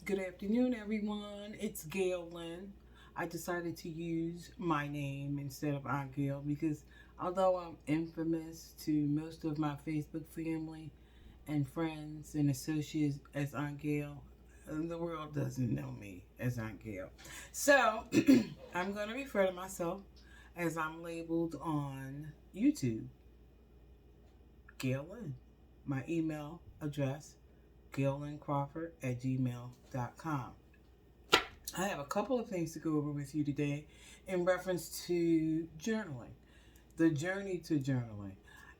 Good afternoon, everyone. It's GailLyn. I decided to use my name instead of Aunt Gail because although I'm infamous to most of my Facebook family and friends and associates as Aunt Gail, the world doesn't know me as Aunt Gail. So I'm going to refer to myself as I'm labeled on YouTube, GailLyn. My email address, GailLynCrawford@gmail.com. I have a couple of things to go over with you today in reference to journaling. The journey to journaling.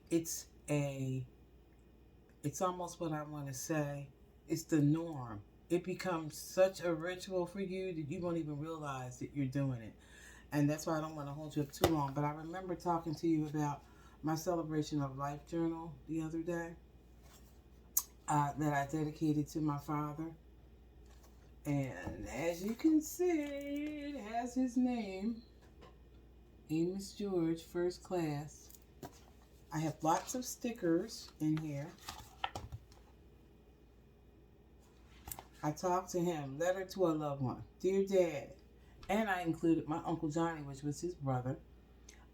It's a it's almost what I want to say. It's the norm. It becomes such a ritual for you that you won't even realize that you're doing it. And that's why I don't want to hold you up too long. But I remember talking to you about my celebration of life journal the other day that I dedicated to my father. And as you can see, it has his name, Amos George, first class. I have lots of stickers in here. I talked to him, letter to a loved one, dear Dad. And I included my Uncle Johnny, which was his brother.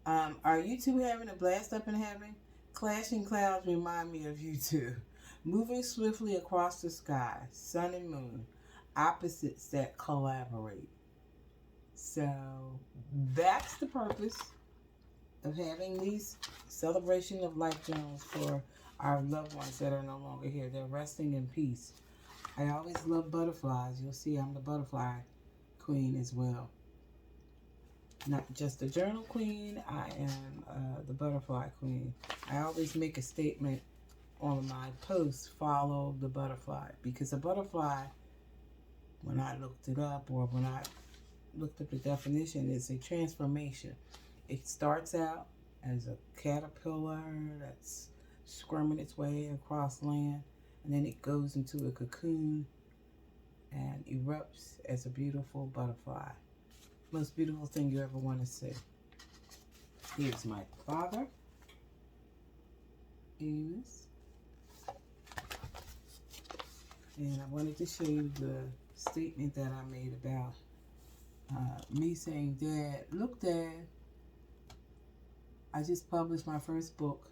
Are you two having a blast up in heaven? Clashing clouds remind me of you two. Moving swiftly across the sky, sun and moon, opposites that collaborate. So that's the purpose of having these celebration of life journals for our loved ones that are no longer here. They're resting in peace. I always love butterflies. You'll see I'm the butterfly queen as well. Not just the journal queen, I am the butterfly queen. I always make a statement on my posts, follow the butterfly. Because a butterfly, when I looked it up or when I looked up the definition, is a transformation. It starts out as a caterpillar that's squirming its way across land, and then it goes into a cocoon and erupts as a beautiful butterfly. Most beautiful thing you ever want to see. Here's my father, Amos. And I wanted to show you the statement that I made about me saying, Dad, look, Dad, I just published my first book,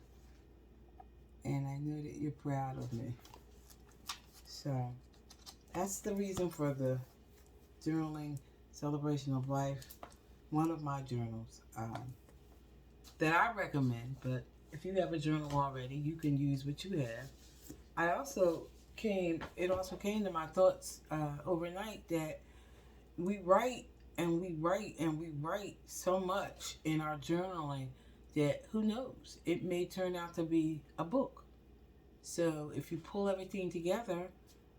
and I know that you're proud of me. So that's the reason for the journaling celebration of life. One of my journals that I recommend, but if you have a journal already, you can use what you have. It also came to my thoughts overnight that we write and we write and we write so much in our journaling that who knows, it may turn out to be a book. So if you pull everything together,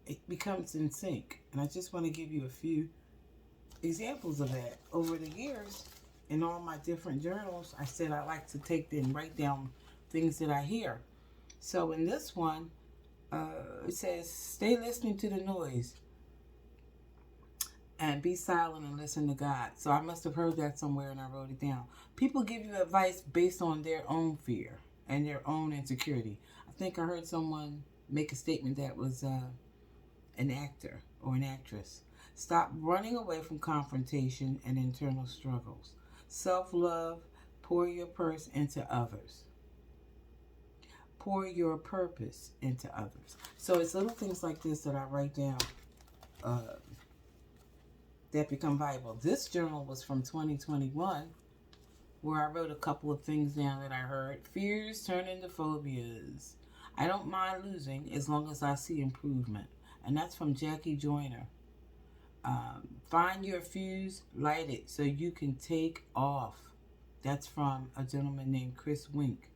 it becomes in sync. And I just want to give you a few examples of that. Over the years, in all my different journals, I said I like to take and write down things that I hear. So in this one, it says, stay listening to the noise and be silent and listen to God. So I must have heard that somewhere and I wrote it down. People give you advice based on their own fear and their own insecurity. I think I heard someone make a statement that was an actor or an actress. Stop running away from confrontation and internal struggles. Self-love, pour your purse into others. Pour your purpose into others. So it's little things like this that I write down that become valuable. This journal was from 2021, where I wrote a couple of things down that I heard. Fears turn into phobias. I don't mind losing as long as I see improvement. And that's from Jackie Joyner. Find your fuse, light it so you can take off. That's from a gentleman named Chris Wink.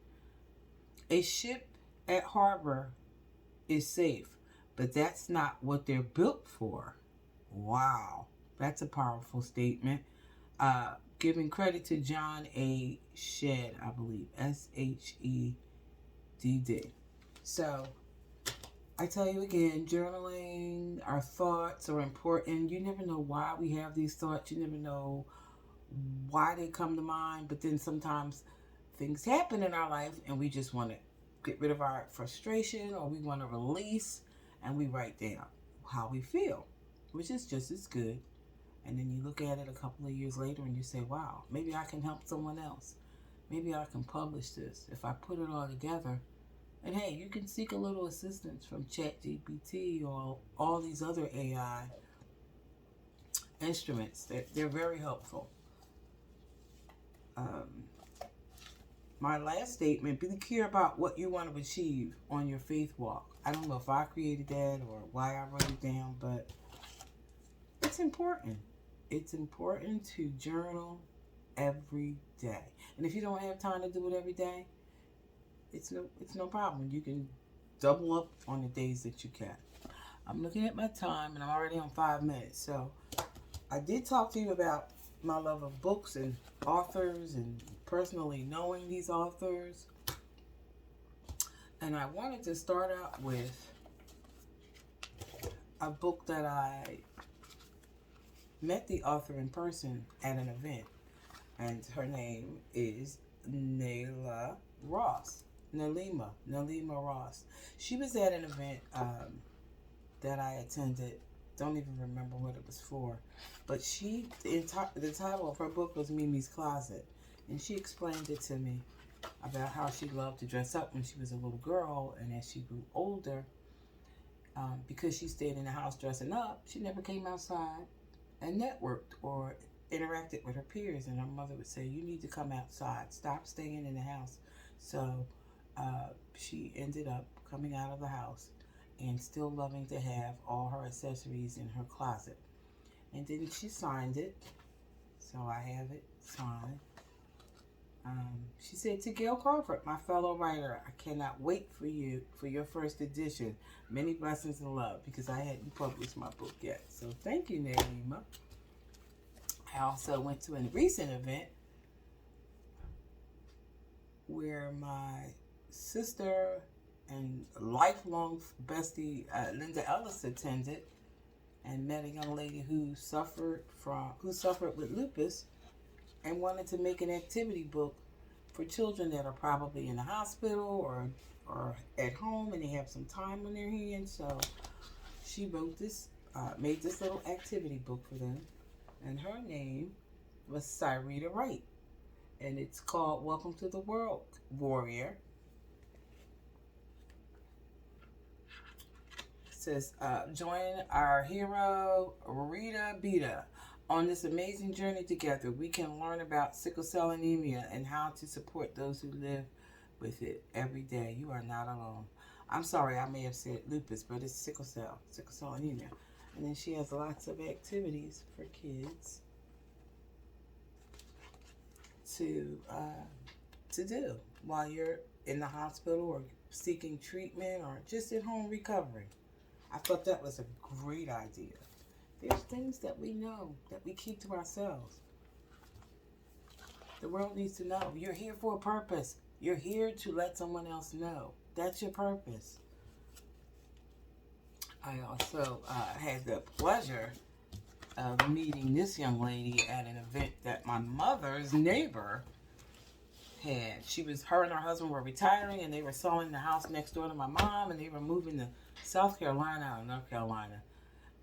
A ship at harbor is safe, but that's not what they're built for. Wow, that's a powerful statement. Giving credit to John A. Shedd, I believe, Shedd. So I tell you again, journaling, our thoughts are important. You never know why we have these thoughts. You never know why they come to mind. But then sometimes things happen in our life and we just want to get rid of our frustration or we want to release, and we write down how we feel. which is just as good. And then you look at it a couple of years later and you say, wow, maybe I can help someone else. Maybe I can publish this if I put it all together. And hey, you can seek a little assistance from ChatGPT or all these other AI instruments. They're very helpful. My last statement, be clear about what you want to achieve on your faith walk. I don't know if I created that or why I wrote it down, but it's important. It's important to journal every day. And if you don't have time to do it every day, it's no problem. You can double up on the days that you can. I'm looking at my time and I'm already on 5 minutes. So I did talk to you about my love of books and authors and personally knowing these authors. And I wanted to start out with a book that I met the author in person at an event. And her name is Nalima Ross. She was at an event that I attended. Don't even remember what it was for. But the title of her book was Mimi's Closet. And she explained it to me about how she loved to dress up when she was a little girl. And as she grew older, because she stayed in the house dressing up, she never came outside and networked or interacted with her peers. And her mother would say, you need to come outside. Stop staying in the house. So she ended up coming out of the house and still loving to have all her accessories in her closet. And then she signed it. So I have it signed. She said, to Gail Crawford, my fellow writer, I cannot wait for your first edition. Many blessings and love, because I hadn't published my book yet. So thank you, Nalima. I also went to a recent event where my sister and lifelong bestie Linda Ellis attended and met a young lady who suffered with lupus and wanted to make an activity book for children that are probably in the hospital or at home and they have some time on their hands. So she wrote this, made this little activity book for them, and her name was Cyrita Wright, and it's called Welcome to the World, Warrior. It says, join our hero, Rita Beta, on this amazing journey together. We can learn about sickle cell anemia and how to support those who live with it every day. You are not alone. I'm sorry, I may have said lupus, but it's sickle cell anemia. And then she has lots of activities for kids to do while you're in the hospital or seeking treatment or just at home recovering. I thought that was a great idea. There's things that we know that we keep to ourselves. The world needs to know. You're here for a purpose. You're here to let someone else know. That's your purpose. I also had the pleasure of meeting this young lady at an event that my mother's neighbor had. Her and her husband were retiring and they were selling the house next door to my mom, and they were moving to South Carolina out of North Carolina.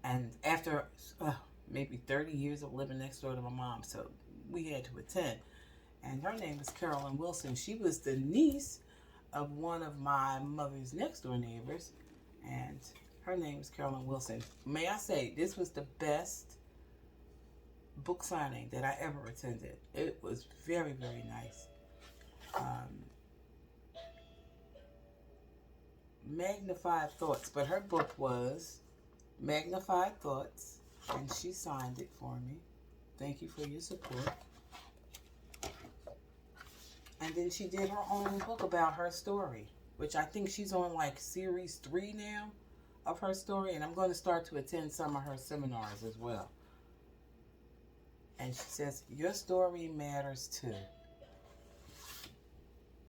And after maybe 30 years of living next door to my mom, so we had to attend. And her name was GailLyn Wilson. She was the niece of one of my mother's next door neighbors, and her name was GailLyn Wilson. May I say, this was the best book signing that I ever attended. It was very, very nice. Magnified Thoughts, but her book was Magnified Thoughts, and she signed it for me. Thank you for your support. And then she did her own book about her story, which I think she's on like series 3 now of her story, and I'm going to start to attend some of her seminars as well. And she says, your story matters too.